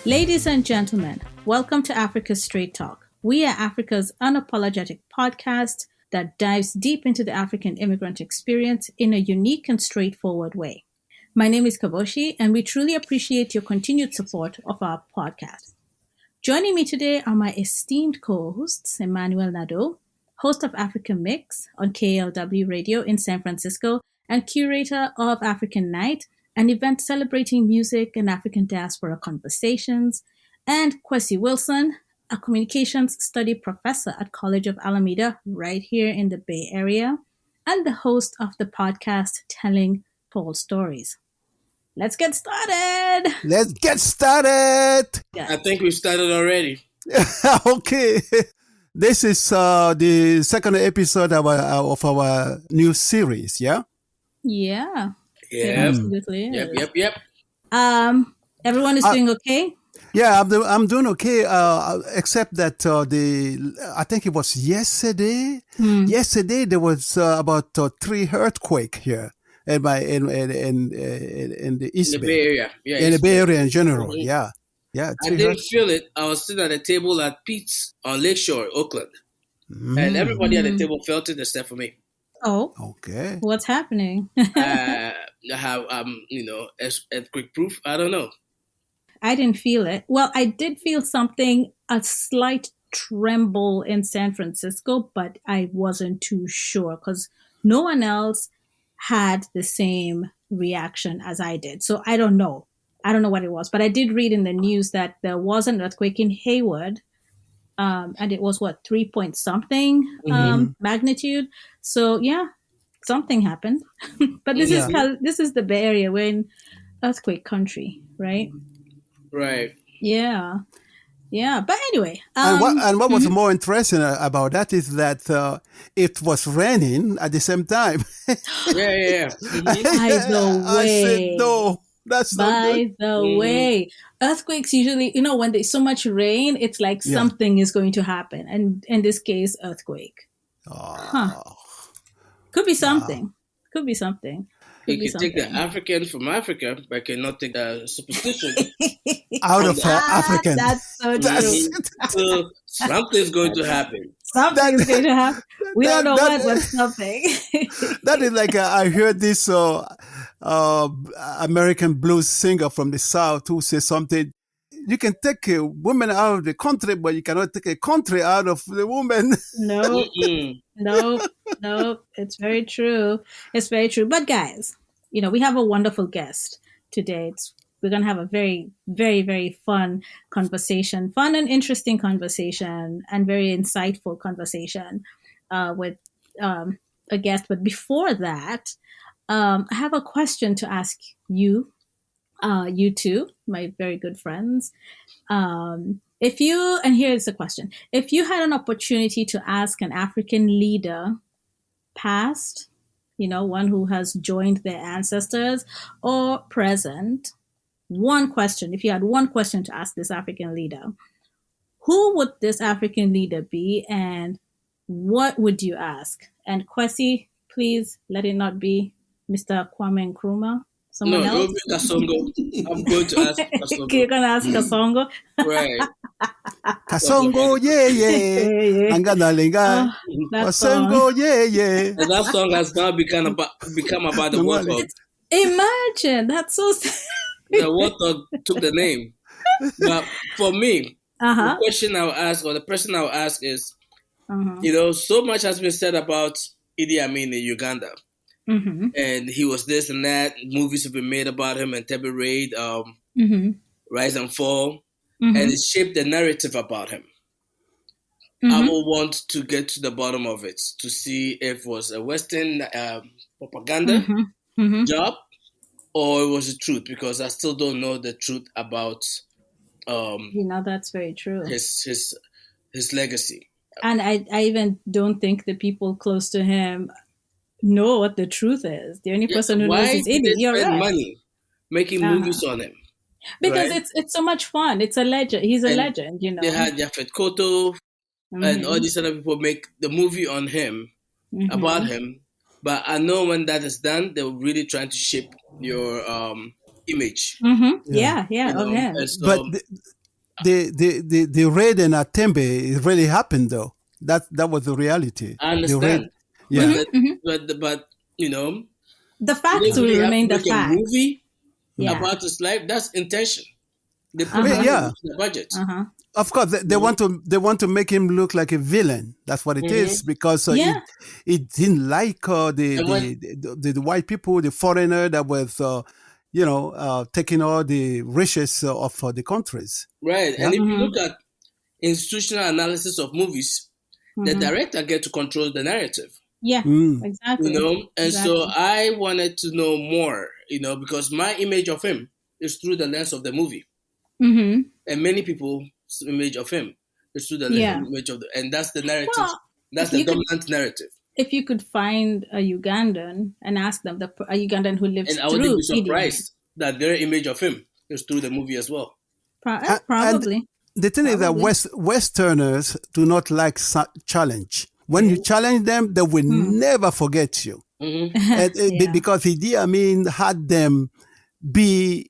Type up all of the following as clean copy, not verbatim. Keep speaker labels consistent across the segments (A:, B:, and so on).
A: Ladies and gentlemen, welcome to Africa's Straight Talk. We are Africa's unapologetic podcast that dives deep into the African immigrant experience in a unique and straightforward way. My name is Kaboshi, and we truly appreciate your continued support of our podcast. Joining me today are my esteemed co-hosts, Emmanuel Nadeau, host of Africa Mix on KLW Radio in San Francisco and curator of African Night, an event celebrating music and African diaspora conversations, and Kwesi Wilson, a communications study professor at College of Alameda right here in the Bay Area, and the host of the podcast Telling Tall Stories. Let's get started!
B: Let's get started!
C: I think we started already.
B: Okay. This is the second episode of our new series, yeah?
A: Yeah.
C: Yeah.
A: It absolutely is.
C: Yep.
A: Everyone is doing okay?
B: Yeah, I'm doing okay, except that I think it was yesterday. Yesterday there was about 3 earthquakes here in the East
C: In the
B: Bay.
C: Bay Area. Yeah,
B: In the
C: East
B: Bay
C: Bay.
B: Area in general,
C: Mhm.
B: yeah.
C: I
B: 3
C: didn't
B: earthquakes.
C: feel it. I was sitting at a table at Pete's on Lakeshore, Oakland. And everybody at the table felt it except for me.
A: Oh,
B: Okay.
A: what's happening?
C: I have, earthquake proof. I don't know.
A: I didn't feel it. Well, I did feel something, a slight tremble in San Francisco, but I wasn't too sure because no one else had the same reaction as I did. So I don't know. I don't know what it was, but I did read in the news that there was an earthquake in Hayward, and it was 3 point something magnitude. So yeah, something happened. But this is the Bay Area. We're in earthquake country, right?
C: Right.
A: Yeah. But anyway,
B: And what was more interesting about that is that it was raining at the same time.
C: Yeah.
A: by the
B: I said,
A: way,
B: no, that's not
A: by
B: good.
A: the way, earthquakes usually, when there's so much rain, it's like something is going to happen, and in this case, earthquake. Could be something. Could be something.
C: You can take the African from Africa, but cannot take the superstition
B: Out of African.
A: That's so true.
C: So something's going to happen.
A: Something's going to happen. We don't know but something.
B: That is like I heard this American blues singer from the South who says something. You can take a woman out of the country, but you cannot take a country out of the woman.
A: No. It's very true. It's very true. But guys, we have a wonderful guest today. We're going to have a very, very, very fun conversation, fun and interesting conversation, and very insightful conversation with a guest. But before that, I have a question to ask you. You two, my very good friends. And here's the question. If you had an opportunity to ask an African leader, past, one who has joined their ancestors, or present, one question, if you had one question to ask this African leader, who would this African leader be and what would you ask? And Kwesi, please let it not be Mr. Kwame Nkrumah. Someone else?
C: No, it'll be Kasongo. I'm going to ask Kasongo.
A: You're going to ask Kasongo?
C: Right.
B: Kasongo, yeah. Anganalinga. Kasongo, yeah.
C: And that song has now become about the warthog.
A: Imagine, that's so sad.
C: The warthog took the name. But for me, the question I'll ask, or the person I'll ask is, so much has been said about Idi Amin in Uganda. And he was this and that. Movies have been made about him, and Tebe Raid, Rise and Fall, and it shaped the narrative about him. I will want to get to the bottom of it to see if it was a Western propaganda job or it was the truth, because I still don't know the truth about.
A: That's very true.
C: His legacy.
A: And I even don't think the people close to him know what the truth is. The only person who knows is Idi.
C: Why did they spend money making movies on him?
A: Because
C: right?
A: it's so much fun. It's a legend. He's a legend,
C: They had Yaphet Kotto and all these other people make the movie on him, about him. But I know when that is done, they're really trying to shape your image.
A: Yeah, of him.
C: So,
B: but the raid in Atembe, it really happened though. That was the reality.
C: I understand.
B: Yeah.
C: But
A: the facts will remain the facts.
C: A movie about his life, that's intention. They put the budget.
B: Of course, they want to make him look like a villain. That's what it is, because he didn't like the white people, the foreigner that was taking all the riches of the countries.
C: Right, and if you look at institutional analysis of movies, the director gets to control the narrative.
A: Yeah, exactly.
C: So I wanted to know more, because my image of him is through the lens of the movie, and many people's image of him is through the image of and that's the narrative. Well, that's the dominant narrative.
A: If you could find a Ugandan and ask them, a Ugandan who lives through, and I wouldn't be
C: surprised that their image of him is through the movie as well.
A: Probably.
B: And the thing is that Westerners do not like challenge. When you challenge them, they will never forget you. Because Idi Amin had them be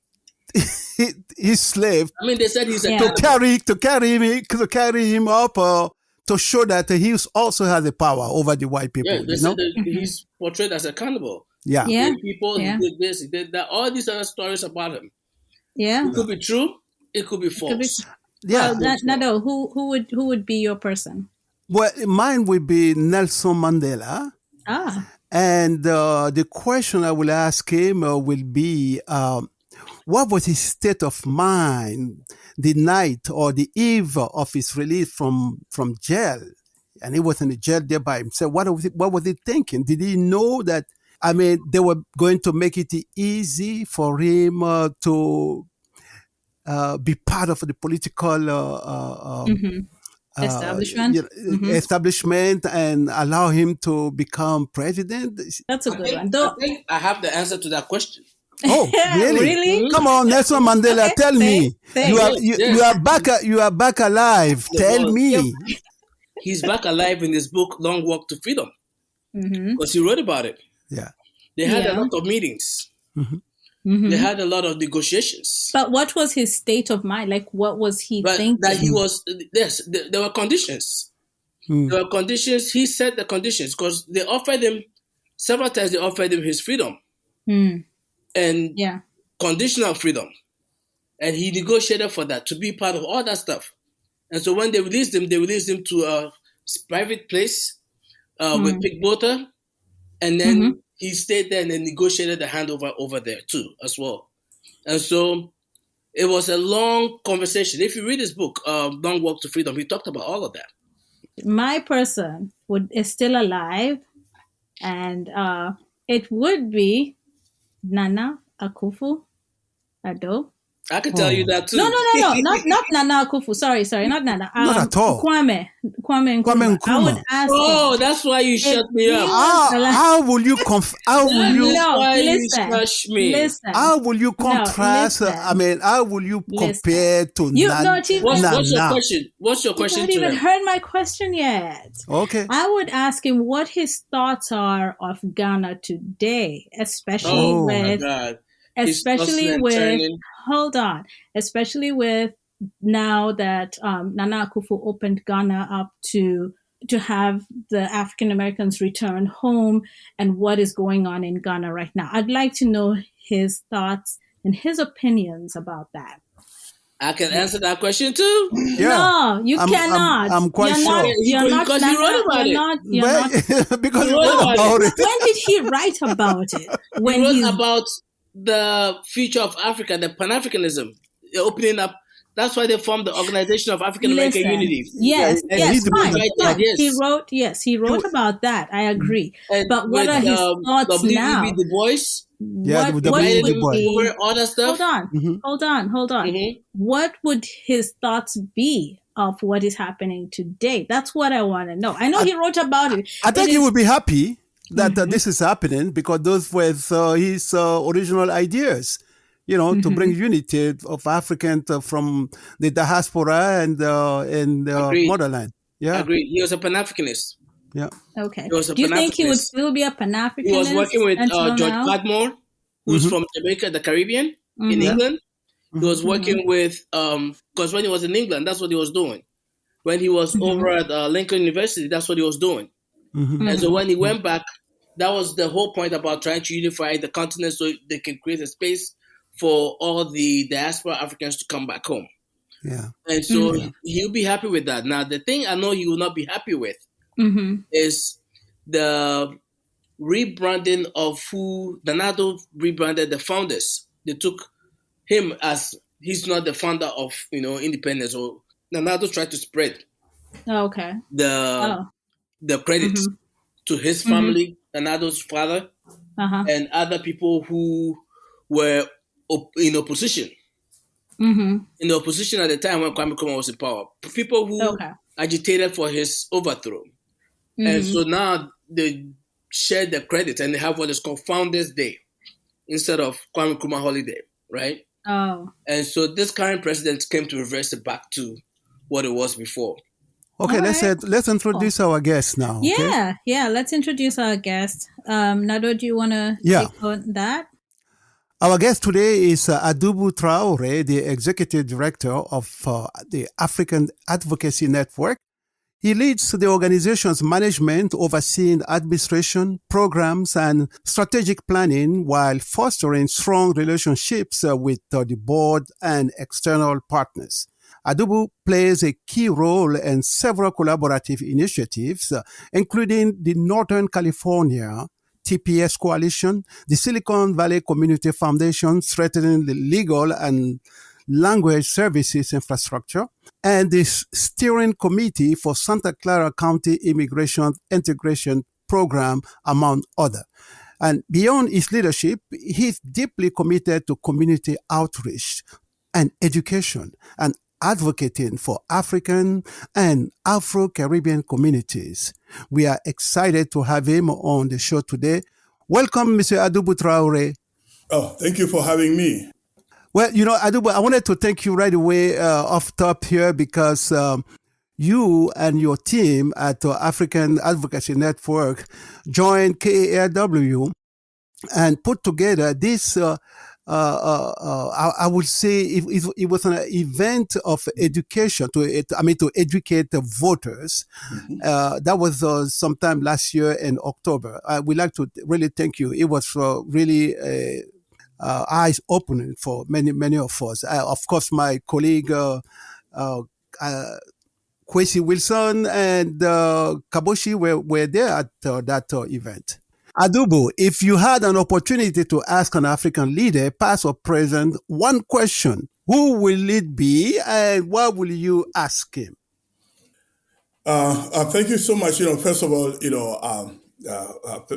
B: his slave.
C: I mean, they said he's
B: to carry him up, to show that he also has the power over the white people.
C: Yeah, they said that he's portrayed as a cannibal.
B: Yeah.
C: People, he did this, he did that. All these other stories about him.
A: Yeah.
C: It could be true. It could be false.
A: Nado, who would be your person?
B: Well, mine would be Nelson Mandela. And the question I will ask him will be, what was his state of mind the night or the eve of his release from jail? And he was in the jail there by himself. What was he thinking? Did he know that, they were going to make it easy for him to be part of the political establishment and allow him to become president?
A: That's a good one.
C: I think I have the answer to that question.
B: Oh, really?
A: Really?
B: Come on, Nelson Mandela, tell me. You are back alive. Tell me.
C: He's back alive in his book, Long Walk to Freedom. Because he wrote about it.
B: Yeah.
C: They had a lot of meetings. They had a lot of negotiations.
A: But what was his state of mind? Like, what was he thinking?
C: That he was, yes, there were conditions. There were conditions. He set the conditions because they offered him, several times they offered him his freedom. And conditional freedom. And he negotiated for that, to be part of all that stuff. And so when they released him to a private place with Pig Bota. And then he stayed there and then negotiated the handover over there too, as well. And so it was a long conversation. If you read his book, Long Walk to Freedom, he talked about all of that.
A: My person is still alive, and it would be Nana Akufo-Addo.
C: I can tell you that too.
A: No, not Nana Akufo. Sorry, not Nana.
B: Not at all.
A: Kwame Nkrumah. I would ask.
C: Oh, that's why you shut me up.
B: How will you
A: Listen.
B: How will you contrast? How will you compare to Nana?
C: What's your question?
A: You haven't even heard my question yet.
B: Okay.
A: I would ask him what his thoughts are of Ghana today, especially with now that Nana Akufo opened Ghana up to have the African Americans return home, and what is going on in Ghana right now. I'd like to know his thoughts and his opinions about that.
C: I can answer that question too.
B: Yeah.
A: No, you cannot.
B: I'm quite sure.
C: Because he wrote about it.
B: Because he wrote about it.
A: When did he write about it?
C: When he wrote about the future of Africa, the Pan-Africanism, opening up. That's why they formed the Organization of African American Unity.
A: Yes, fine.
C: Yes.
A: He wrote about that. I agree. But what are his thoughts now?
C: Du Bois.
B: Yeah,
A: what would be?
C: All that stuff.
A: Hold on. What would his thoughts be of what is happening today? That's what I want to know. I know he wrote about it.
B: I think he would be happy that this is happening, because those were his original ideas. to bring unity of Africans from the diaspora and motherland. Yeah.
C: Agreed. He was a Pan-Africanist.
B: Yeah.
A: Okay. Do you think he would still be a Pan-Africanist?
C: He was working with George Padmore, who's from Jamaica, the Caribbean, in England. He was working with, because when he was in England, that's what he was doing. When he was over at Lincoln University, that's what he was doing. And so when he went back, that was the whole point about trying to unify the continent so they can create a space for all the diaspora Africans to come back home.
B: Yeah.
C: And so he'll be happy with that. Now, the thing I know he will not be happy with is the rebranding of who Donado rebranded the founders. They took him as he's not the founder of independence, or Donado tried to spread the credit to his family, Donado's father, and other people who were in opposition. In the opposition at the time when Kwame Nkrumah was in power, people who agitated for his overthrow. And so now they share the credit and they have what is called Founders Day instead of Kwame Nkrumah holiday, right?
A: Oh.
C: And so this current president came to reverse it back to what it was before.
B: Okay, let's introduce our guest now.
A: Okay? Yeah, let's introduce our guest. Nado, do you want to take on that?
B: Our guest today is Adoubou Traore, the Executive Director of the African Advocacy Network. He leads the organization's management, overseeing administration, programs, and strategic planning while fostering strong relationships with the board and external partners. Adoubou plays a key role in several collaborative initiatives, including the Northern California TPS Coalition, the Silicon Valley Community Foundation, strengthening the legal and language services infrastructure, and the Steering Committee for Santa Clara County Immigration Integration Program, among others. And beyond his leadership, he's deeply committed to community outreach and education and advocating for African and Afro-Caribbean communities. We are excited to have him on the show today. Welcome, Mr. Adoubou Traore.
D: Oh, thank you for having me.
B: Well, Adoubou, I wanted to thank you right away off top here because you and your team at the African Advocacy Network joined KARW and put together this I would say it was an event of education to educate the voters. That was sometime last year in October. We'd like to really thank you. It was really eyes opening for many of us. Of course, my colleague Kwesi Wilson and Kaboshi were there at that event. Adoubou, if you had an opportunity to ask an African leader, past or present, one question, who will it be and what will you ask him?
D: Thank you so much. First of all,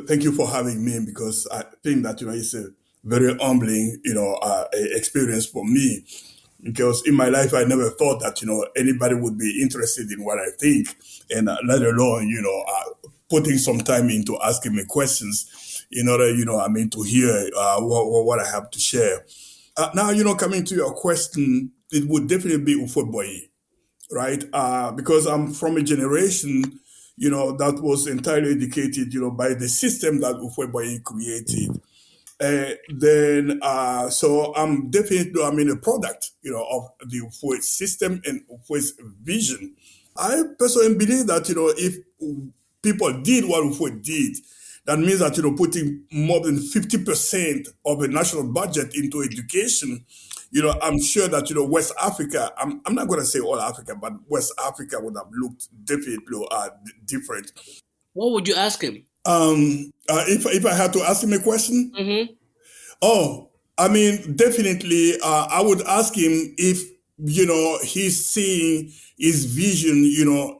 D: thank you for having me because I think that, it's a very humbling, experience for me. Because in my life, I never thought that, anybody would be interested in what I think and let alone, putting some time into asking me questions in order, to hear what I have to share. Now, coming to your question, it would definitely be Ufo-Boyi, right? Because I'm from a generation, that was entirely educated, by the system that Ufo-Boyi created. So I'm definitely, a product, of the Ufo system and Ufo's vision. I personally believe that, if people did what Ufo did, that means that, putting more than 50% of the national budget into education, I'm sure that, West Africa, I'm not going to say all Africa, but West Africa would have looked definitely different.
C: What would you ask him?
D: If I had to ask him a question?
C: Mm-hmm.
D: Oh, definitely, I would ask him if, he's seeing his vision,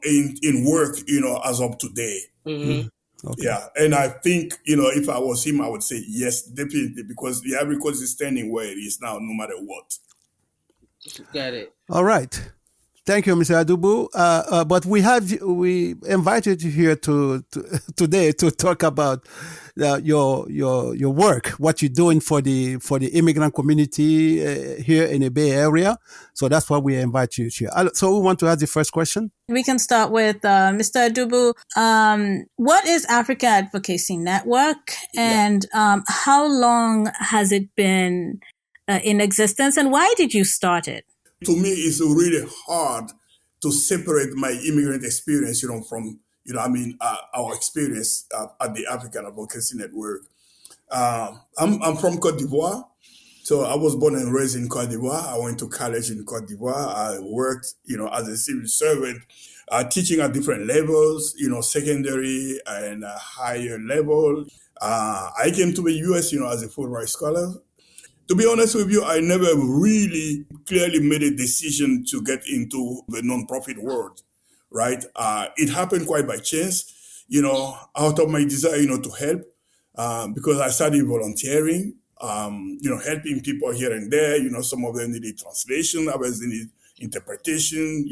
D: in work, as of today.
C: Mm-hmm.
B: Okay.
D: Yeah. And I think, if I was him, I would say yes, definitely, because the Ivory Coast is standing where it is now, no matter what.
C: Got it.
B: All right. Thank you, Mr. Adoubou. But we invited you here today to talk about your work, what you're doing for the immigrant community here in the Bay Area. So that's why we invite you here. So we want to ask the first question.
A: We can start with Mr. Adoubou. What is African Advocacy Network, and how long has it been in existence, and why did you start it?
D: To me, it's really hard to separate my immigrant experience, from, our experience at the African Advocacy Network. I'm from Cote d'Ivoire. So I was born and raised in Cote d'Ivoire. I went to college in Cote d'Ivoire. I worked, as a civil servant, teaching at different levels, secondary and higher level. I came to the U.S., as a full rights scholar. To be honest with you, I never really clearly made a decision to get into the nonprofit world, right? It happened quite by chance, out of my desire, to help, because I started volunteering, helping people here and there. Some of them needed translation, others needed interpretation,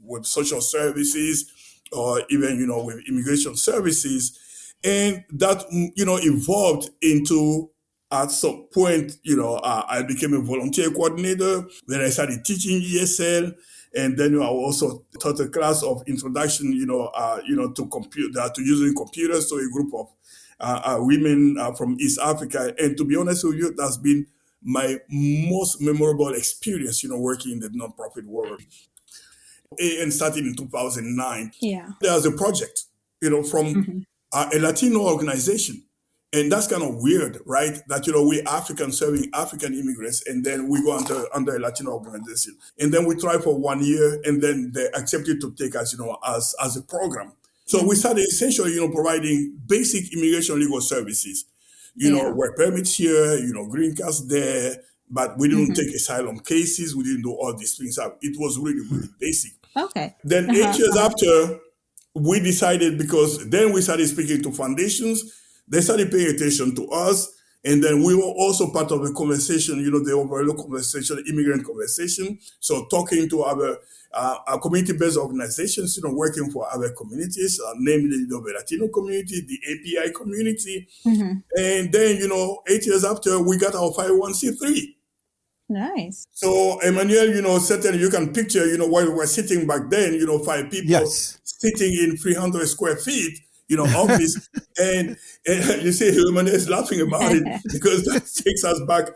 D: with social services or even, with immigration services. And that, evolved into, at some point, I became a volunteer coordinator. Then I started teaching ESL, and then I also taught a class of introduction, to using computers to a group of women from East Africa. And to be honest with you, that's been my most memorable experience, working in the nonprofit world. And starting in 2009, there was a project, from a Latino organization. And that's kind of weird, right? That, we Africans serving African immigrants, and then we go under a Latino organization. And then we try for 1 year, and then they accepted to take us, as a program. So we started essentially, providing basic immigration legal services, work permits here, green cards there, but we didn't take asylum cases. We didn't do all these things. It was really, really basic.
A: Okay.
D: Then 8 years after, we decided, because then we started speaking to foundations. They started paying attention to us. And then we were also part of the conversation, the overall conversation, immigrant conversation. So talking to our community-based organizations, working for other communities, namely the Latino community, the API community. And then, 8 years after, we got our 501c3.
A: Nice.
D: So, Emmanuel, certainly you can picture, while we were sitting back then, 5 people sitting in 300 square feet, office. and you see Emmanuel is laughing about it because that takes us back,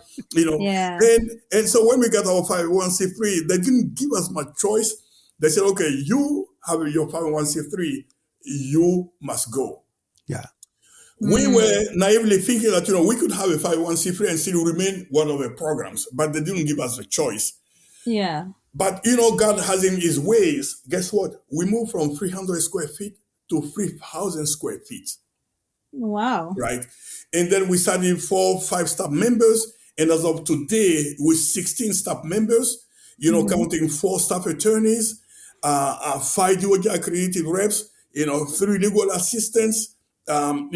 D: And so when we got our 501c3, they didn't give us much choice. They said, okay, you have your 501c3, you must go.
B: Yeah.
D: We were naively thinking that, we could have a 501c3 and still remain one of the programs, but they didn't give us a choice.
A: Yeah.
D: But, God has in his ways. Guess what? We moved from 300 square feet to 3,000 square feet.
A: Wow.
D: Right. And then we started 4, 5 staff members. And as of today, with 16 staff members, counting 4 staff attorneys, 5 DOJ accredited reps, 3 legal assistants, 1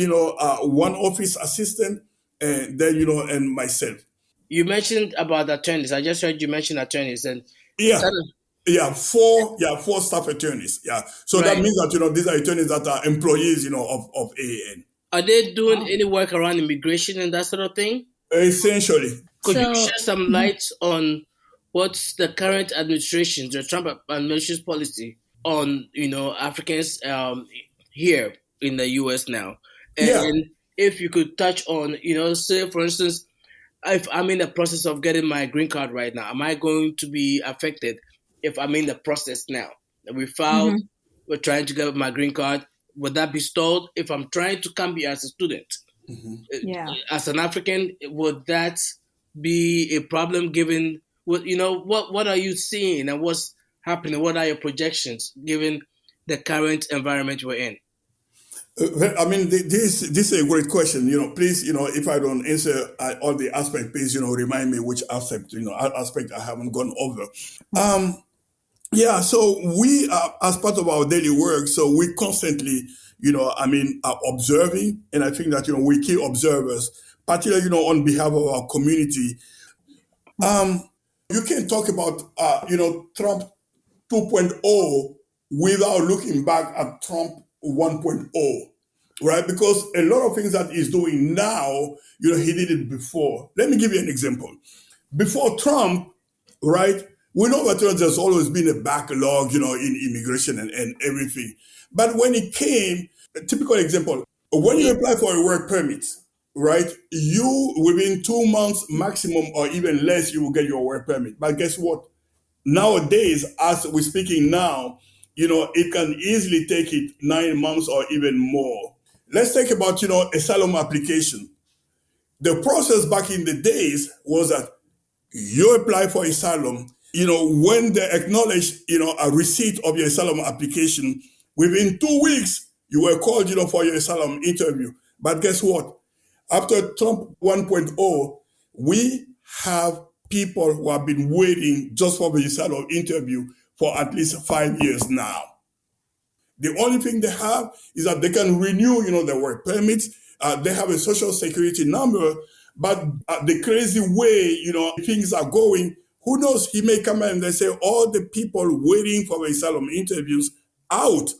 D: office assistant, and then, and myself.
C: You mentioned about attorneys. I just heard you mention attorneys. And
D: four staff attorneys. Yeah. So that means that, these are attorneys that are employees, of AAN.
C: Are they doing any work around immigration and that sort of thing?
D: Essentially.
C: Could you shed some light on what's the current administration, the Trump administration's policy on, Africans here in the U.S. now? And if you could touch on, say, for instance, if I'm in the process of getting my green card right now, am I going to be affected if I'm in the process now? We filed, we're trying to get my green card. Would that be stalled if I'm trying to come here as a student? As an African, would that be a problem given, what are you seeing and what's happening? What are your projections given the current environment we're in?
D: This is a great question. Please, if I don't answer all the aspects, please, remind me which aspect I haven't gone over. So we, as part of our daily work, so we constantly, are observing, and I think that, we key observers, particularly, on behalf of our community. You can talk about, Trump 2.0 without looking back at Trump 1.0, right? Because a lot of things that he's doing now, he did it before. Let me give you an example. Before Trump, right, we know that there's always been a backlog, in immigration and everything. But when it came, a typical example, when you apply for a work permit, right, you, within 2 months maximum or even less, you will get your work permit. But guess what? Nowadays, as we're speaking now, it can easily take it 9 months or even more. Let's think about, asylum application. The process back in the days was that you apply for asylum, when they acknowledge, a receipt of your asylum application, within 2 weeks, you were called, for your asylum interview. But guess what? After Trump 1.0, we have people who have been waiting just for the asylum interview for at least 5 years now. The only thing they have is that they can renew, their work permits. They have a social security number, but the crazy way, things are going, who knows? He may come in and they say all the people waiting for the asylum interviews out.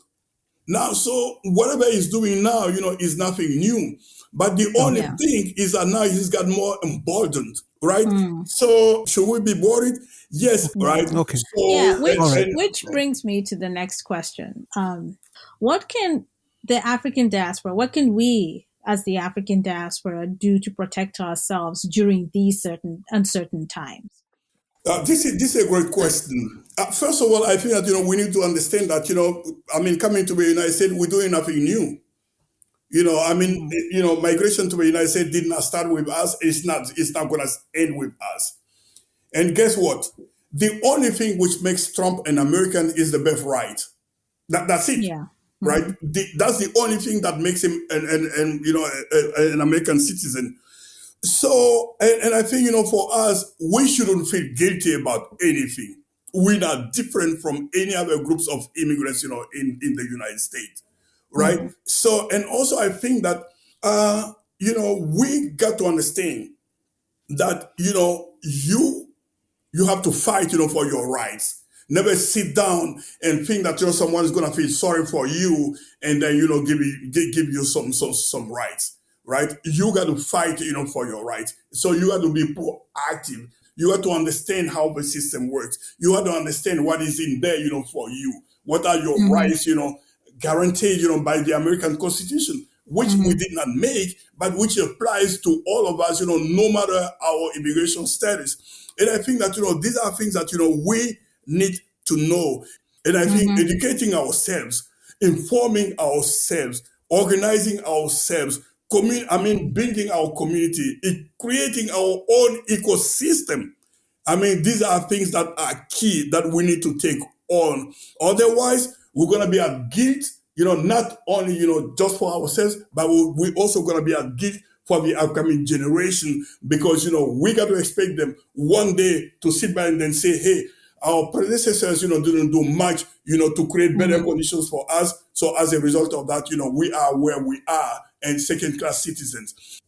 D: Now, so whatever he's doing now, is nothing new. But the only thing is that now he's got more emboldened, right? So should we be worried? Yes, right?
B: Okay.
D: So,
A: which brings me to the next question. What can the African diaspora, what can we as the African diaspora do to protect ourselves during these certain uncertain times?
D: This is a great question. First of all, I think that, we need to understand that, coming to the United States, we're doing nothing new. Migration to the United States did not start with us. It's not going to end with us. And guess what? The only thing which makes Trump an American is the birthright. That's it.
A: Yeah.
D: Right? That's the only thing that makes him an American citizen. So, and I think, for us, we shouldn't feel guilty about anything. We're not different from any other groups of immigrants, in the United States, right? So, and also I think that, we got to understand that, you have to fight, for your rights. Never sit down and think that someone's gonna feel sorry for you and then give you some rights, right? You got to fight, for your rights. So you got to be proactive. You got to understand how the system works. You got to understand what is in there, for you. What are your rights, guaranteed, by the American Constitution, which we did not make, but which applies to all of us, no matter our immigration status. And I think that, these are things that, we need to know. And I think educating ourselves, informing ourselves, organizing ourselves, building our community, creating our own ecosystem. These are things that are key that we need to take on. Otherwise, we're going to be at guilt, not only, just for ourselves, but we're also going to be at guilt for the upcoming generation because, we got to expect them one day to sit back and then say, hey, our predecessors, didn't do much, to create better conditions for us. So as a result of that, we are where we are and second-class citizens.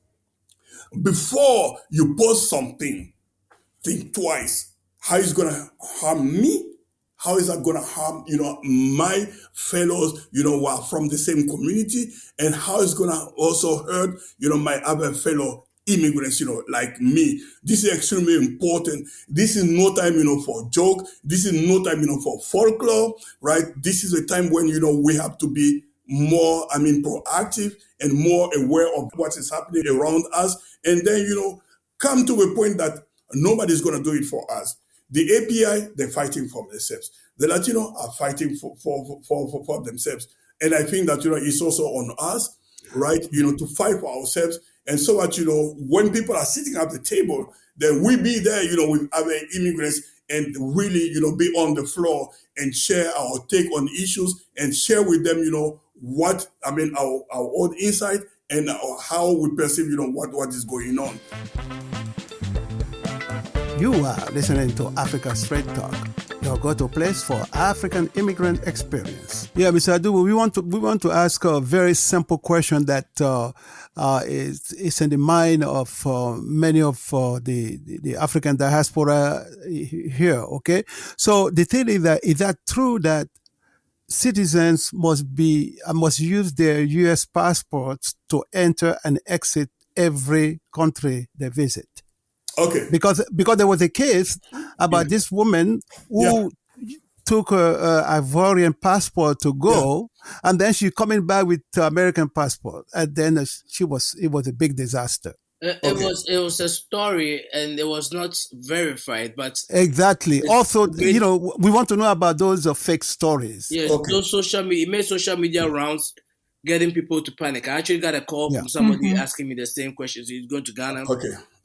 D: Before you post something, think twice. How is it going to harm me? How is that going to harm, my fellows, who are from the same community? And how is it going to also hurt, my other fellow immigrants, like me? This is extremely important. This is no time, for joke. This is no time, for folklore, right? This is a time when, we have to be more, proactive and more aware of what is happening around us. And then, come to a point that nobody's going to do it for us. The API, they're fighting for themselves. The Latino are fighting for themselves. And I think that, it's also on us, right, to fight for ourselves. And so that, when people are sitting at the table, then we be there, with other immigrants and really, be on the floor and share our take on issues and share with them, what, our own insight and how we perceive, what is going on.
B: You are listening to Africa Straight Talk, your go-to place for African immigrant experience. Yeah, Mr. Adoubou, we want to ask a very simple question that is in the mind of many of the African diaspora here. Okay, so the thing is that true that citizens must use their U.S. passports to enter and exit every country they visit?
D: Okay.
B: Because there was a case about this woman who took her Ivorian passport to go, and then she coming back with American passport, and then it was a big disaster.
C: It was a story, and it was not verified, but
B: exactly. Also, we want to know about those fake stories.
C: Yes, those it made social media rounds, getting people to panic. I actually got a call from somebody asking me the same questions. He's going to Ghana.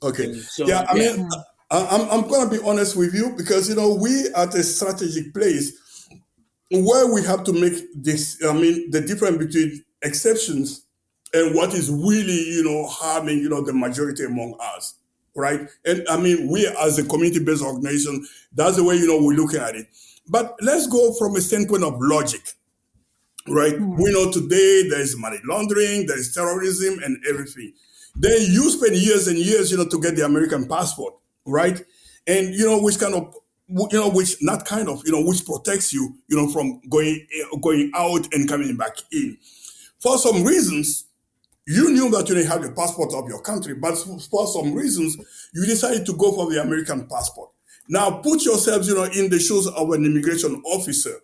D: Okay. So, I mean, I'm going to be honest with you because, we at a strategic place where we have to make this, the difference between exceptions and what is really, harming, the majority among us, right? And I mean, we as a community-based organization, that's the way, we're looking at it. But let's go from a standpoint of logic, right? We know today there's money laundering, there's terrorism and everything. Then you spend years and years, to get the American passport, right? And, which protects you, from going out and coming back in. For some reasons, you knew that you didn't have the passport of your country, but for some reasons, you decided to go for the American passport. Now, put yourselves, in the shoes of an immigration officer.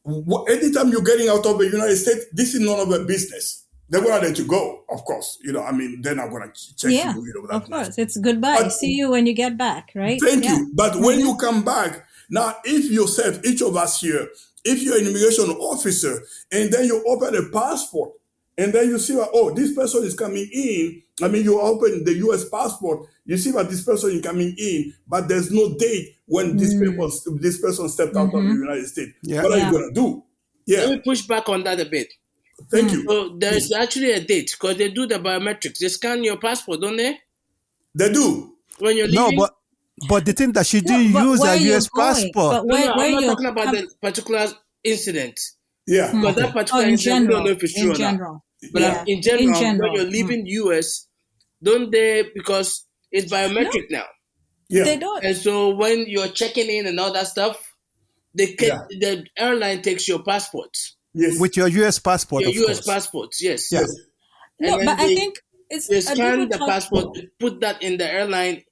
D: Anytime you're getting out of the United States, this is none of their business. They're going to let you go, of course. They're not going to check you.
A: Of course. It's goodbye. But, see you when you get back, right?
D: Thank you. But when you come back, now, if yourself, each of us here, if you're an immigration officer, and then you open a passport, and then you see that, this person is coming in. I mean, you open the U.S. passport, you see that this person is coming in, but there's no date when this person stepped out of the United States. Yeah. What are you going to do?
C: Yeah. Let me push back on that a bit.
D: Thank you.
C: So there's actually a date because they do the biometrics. They scan your passport, don't they?
D: They do.
C: When you're leaving.
B: No, but the thing that she didn't use a U.S. passport.
C: I'm not talking about the particular incident.
D: Yeah.
C: Because that particular incident, we don't know if it's true or not. But in general, when you're leaving U.S., don't they, because it's biometric now.
A: Yeah. They don't.
C: And so when you're checking in and all that stuff, the airline takes your passport.
B: Yes. With your U.S. passport,
C: your U.S. passports, yes.
B: Yes.
A: No, but I think
C: they scan the passport, put that in the airline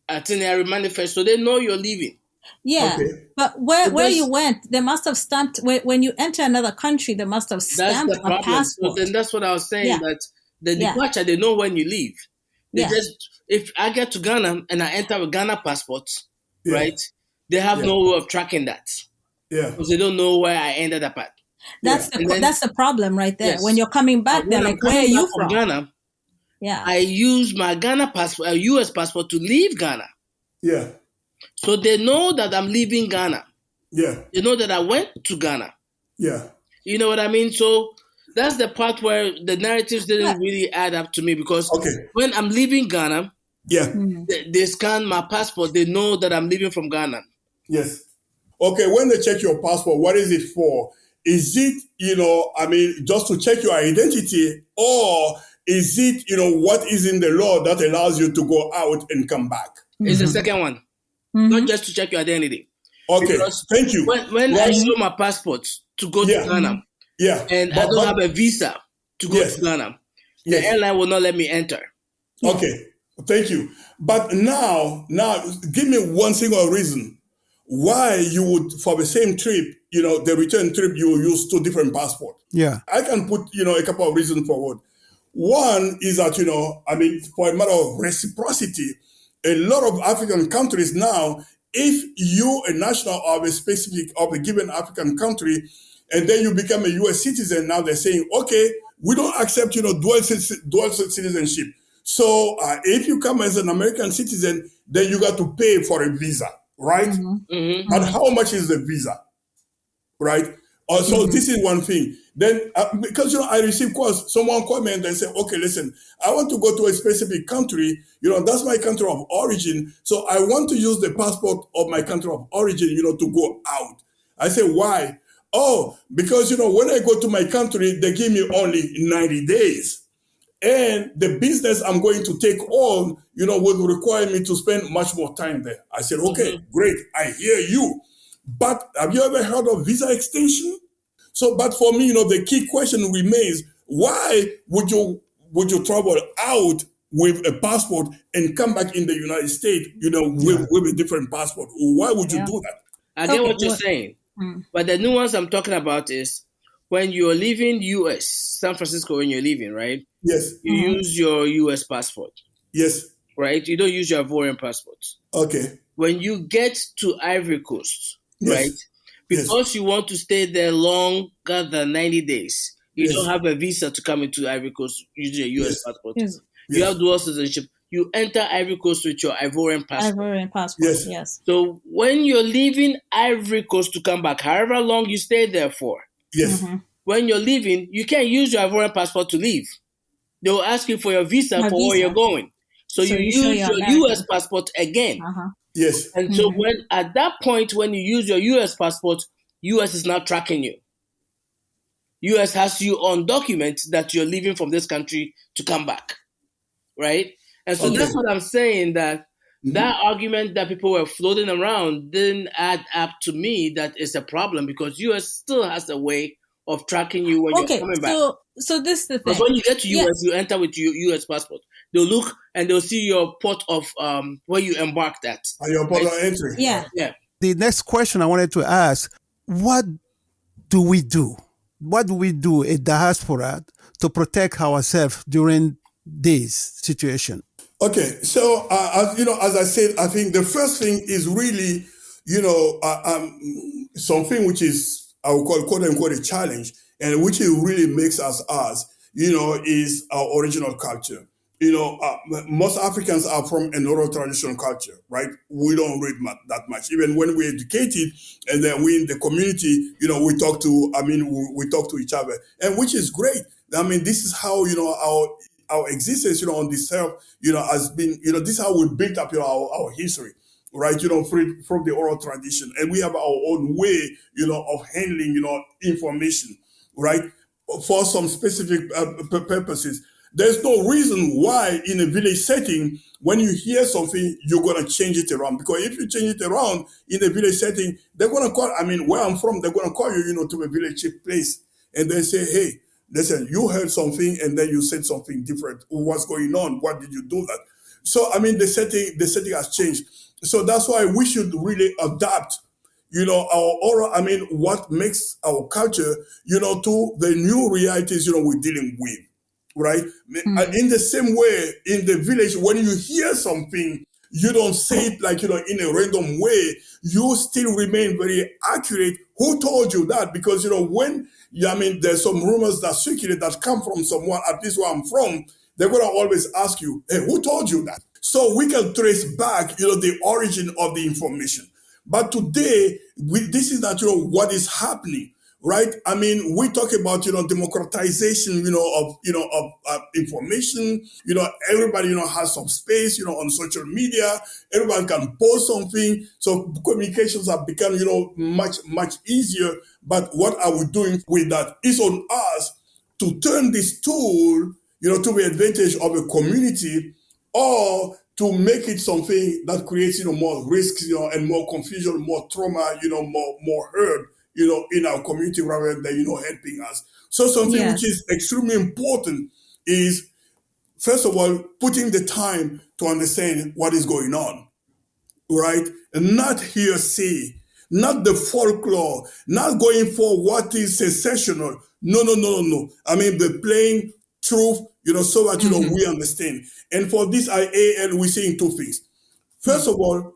C: itinerary manifest, so they know you're leaving.
A: Yeah, but where you went, they must have stamped. When you enter another country, they must have stamped a passport.
C: So then that's what I was saying. That the departure, they know when you leave. They if I get to Ghana and I enter with Ghana passport, right? They have no way of tracking that.
D: Yeah,
C: because they don't know where I ended up at.
A: That's the problem right there. Yes. When you're coming back, they're like, where are you from?
C: Ghana. Yeah. I use my Ghana passport, a US passport, to leave Ghana.
D: Yeah.
C: So they know that I'm leaving Ghana.
D: Yeah.
C: They know that I went to Ghana.
D: Yeah.
C: You know what I mean? So that's the part where the narratives didn't really add up to me because when I'm leaving Ghana, they scan my passport. They know that I'm leaving from Ghana.
D: Yes. Okay, when they check your passport, what is it for? Is it, just to check your identity, or is it, what is in the law that allows you to go out and come back?
C: It's the second one. Not just to check your identity.
D: Okay, because thank you.
C: When I show my passport to go to Ghana, and I don't have a visa to go to Ghana, the airline will not let me enter.
D: Okay, thank you. But now, give me one single reason why you would, for the same trip, the return trip, you will use two different passports.
B: Yeah.
D: I can put, a couple of reasons forward. One is that, for a matter of reciprocity, a lot of African countries now, if you a national of a given African country, and then you become a U.S. citizen, now they're saying, okay, we don't accept, dual citizenship. So if you come as an American citizen, then you got to pay for a visa, right? Mm-hmm. And how much is the visa, right? So this is one thing. Then, because, I receive calls, someone called me and they say, okay, listen, I want to go to a specific country, that's my country of origin. So I want to use the passport of my country of origin, to go out. I say, why? Oh, because, when I go to my country, they give me only 90 days. And the business I'm going to take on, will require me to spend much more time there. I said, okay, great. I hear you. But have you ever heard of visa extension? So, but for me, the key question remains, why would you travel out with a passport and come back in the United States, with a different passport? Why would you do that?
C: I get what you're saying. But the nuance I'm talking about is when you're leaving US, San Francisco, when you're leaving, right?
D: Yes.
C: You use your US passport.
D: Yes.
C: Right? You don't use your Ivorian passport.
D: Okay.
C: When you get to Ivory Coast,
D: yes.
C: right? Because you want to stay there longer than 90 days, you don't have a visa to come into Ivory Coast using your US passport.
A: Yes.
C: You have dual citizenship. You enter Ivory Coast with your Ivorian passport.
A: Ivorian passport, yes.
C: So when you're leaving Ivory Coast to come back, however long you stay there for, when you're leaving, you can't use your Ivorian passport to leave. They'll ask you for your visa where you're going. So you use your US passport again.
D: Yes.
C: And so when at that point, when you use your US passport, US is not tracking you. US has you on documents that you're leaving from this country to come back. Right? And so that's what I'm saying, that that argument that people were floating around didn't add up to me. That is a problem because US still has a way of tracking you when you're coming back.
A: So this is the thing.
C: Because when you get to US, you enter with your US passport. They'll look and they'll see your port of where you embarked at.
D: Your port of entry.
A: Yeah.
B: The next question I wanted to ask, what do we do? What do we do at Diaspora to protect ourselves during this situation?
D: Okay, so as I said, I think the first thing is really, something which is, I would call quote unquote a challenge, and which it really makes us, is our original culture. Most Africans are from an oral traditional culture, right? We don't read that much. Even when we're educated and then we in the community, we talk to each other, and which is great. I mean, this is how, our existence, on this earth, has been, this is how we built up, our history, right? From the oral tradition. And we have our own way, of handling, information, right? For some specific purposes. There's no reason why in a village setting, when you hear something, you're going to change it around. Because if you change it around in a village setting, they're going to call, where I'm from, they're going to call you, to a village chief place. And they say, hey, listen, you heard something and then you said something different. What's going on? Why did you do that? So, the setting has changed. So that's why we should really adapt, our oral, what makes our culture, to the new realities, we're dealing with. Right? In the same way, in the village, when you hear something, you don't say it like, in a random way. You still remain very accurate. Who told you that? Because, when, there's some rumors that circulate that come from someone, at least where I'm from, they're going to always ask you, hey, who told you that? So we can trace back, the origin of the information. But today, this is not, what is happening. Right? We talk about, democratization, of information. Everybody, has some space, on social media. Everyone can post something. So communications have become, much, much easier. But what are we doing with that? It's on us to turn this tool, to the advantage of a community, or to make it something that creates, more risks, and more confusion, more trauma, more hurt, in our community rather than, helping us. So something which is extremely important is, first of all, putting the time to understand what is going on, right? And not hearsay, not the folklore, not going for what is sensational. No. The plain truth, so that, we understand. And for this IAL, we're saying two things. First of all,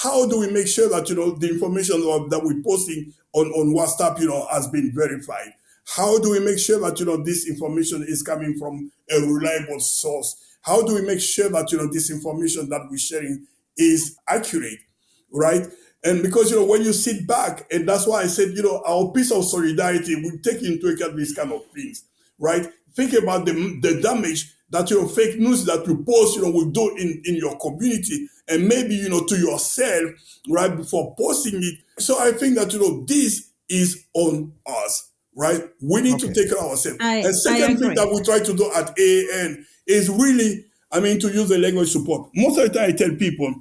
D: how do we make sure that, the information that we're posting on WhatsApp, has been verified? How do we make sure that, this information is coming from a reliable source? How do we make sure that, this information that we're sharing is accurate, right? And because, when you sit back, and that's why I said, our piece of solidarity will take into account these kind of things, right? Think about the damage that your fake news that you post, will do in your community, and maybe, to yourself, right, before posting it. So I think that, this is on us, right? We need to take care of ourselves. And second thing that we try to do at AAN is really, to use the language support. Most of the time I tell people,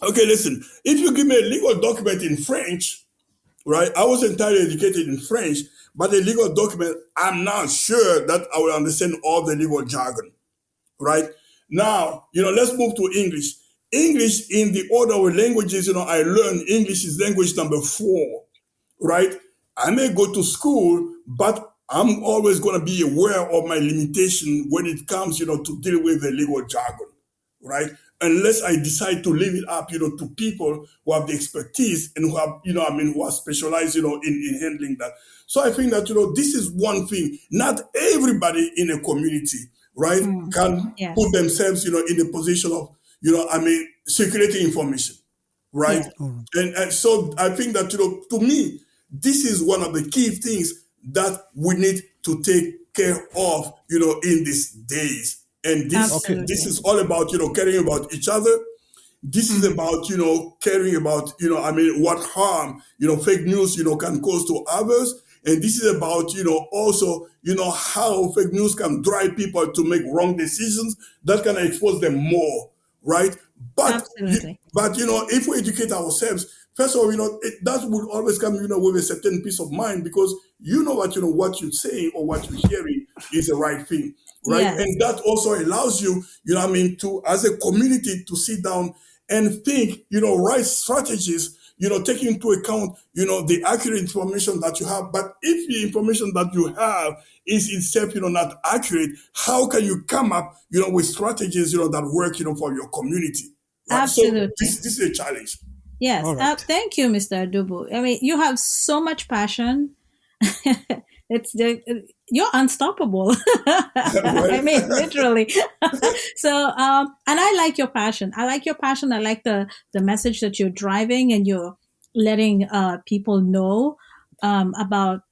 D: okay, listen, if you give me a legal document in French, right? I was entirely educated in French, but the legal document, I'm not sure that I will understand all the legal jargon, right? Now, let's move to English. English, in the order of languages, I learned English is language number 4, right? I may go to school, but I'm always going to be aware of my limitation when it comes, to deal with the legal jargon, right? Unless I decide to leave it up, to people who have the expertise and who have, who are specialized, in handling that. So I think that, this is one thing. Not everybody in a community, right, can put themselves, in a position of, circulating information, right? Yeah. And so I think that, to me, this is one of the key things that we need to take care of, in these days. And this is all about, caring about each other. This is about, caring about, what harm, fake news, can cause to others. And this is about, also, how fake news can drive people to make wrong decisions that can expose them more, right? But, if we educate ourselves, first of all, that will always come, with a certain peace of mind, because what you're saying or what you're hearing is the right thing, right? Yes. And that also allows you, to, as a community, to sit down and think, right strategies, taking into account, the accurate information that you have. But if the information that you have is itself, not accurate, how can you come up, with strategies, that work, for your community? Right?
A: Absolutely.
D: So this is a challenge.
A: Yes. Right. Thank you, Mr. Adoubou. You have so much passion. You're unstoppable. Literally. So, and I like your passion. I like the message that you're driving, and you're letting people know about,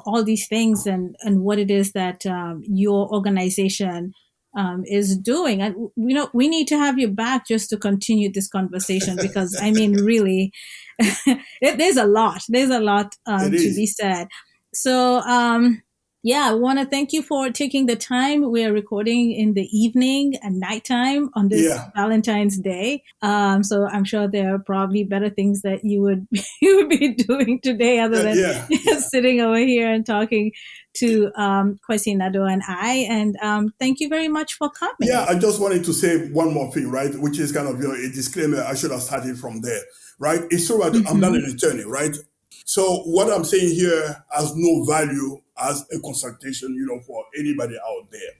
A: all these things and what it is that your organization is doing. And we need to have you back just to continue this conversation, because really there's a lot to be said. So I want to thank you for taking the time. We are recording in the evening and nighttime on this Valentine's Day. So I'm sure there are probably better things that you would be doing today other than sitting over here and talking to Kwesi Nado and I. And thank you very much for coming.
D: Yeah, I just wanted to say one more thing, right? Which is kind of a disclaimer. I should have started from there, right? It's true, I'm not an attorney, right? So what I'm saying here has no value as a consultation, for anybody out there,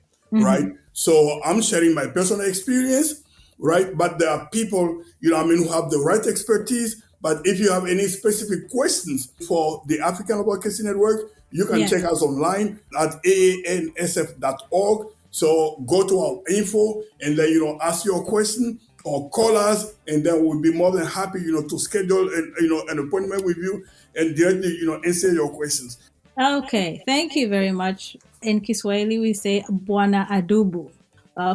D: right? So I'm sharing my personal experience, right? But there are people, who have the right expertise. But if you have any specific questions for the African Advocacy Network, you can check us online at aansf.org. So go to our info and then, ask your question or call us, and then we'll be more than happy, to schedule an appointment with you and directly, answer your questions.
A: Okay. Thank you very much. In Kiswahili, we say Bwana Adoubou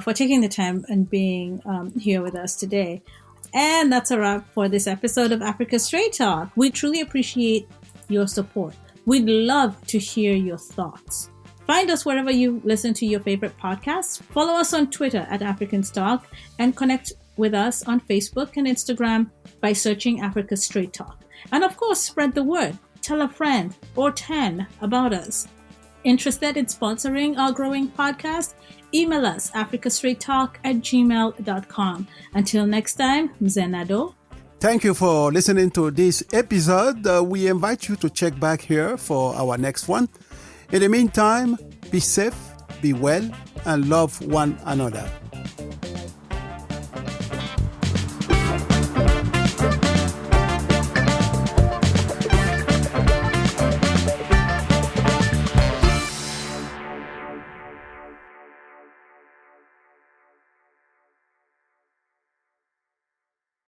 A: for taking the time and being here with us today. And that's a wrap for this episode of Africa Straight Talk. We truly appreciate your support. We'd love to hear your thoughts. Find us wherever you listen to your favorite podcasts. Follow us on Twitter at Africans Talk, and connect with us on Facebook and Instagram by searching Africa Straight Talk. And of course, spread the word. Tell a friend or 10 about us. Interested in sponsoring our growing podcast? Email us africastraighttalk@gmail.com. Until next time, Mzee Nado.
B: Thank you for listening to this episode. We invite you to check back here for our next one. In the meantime, be safe, be well, and love one another.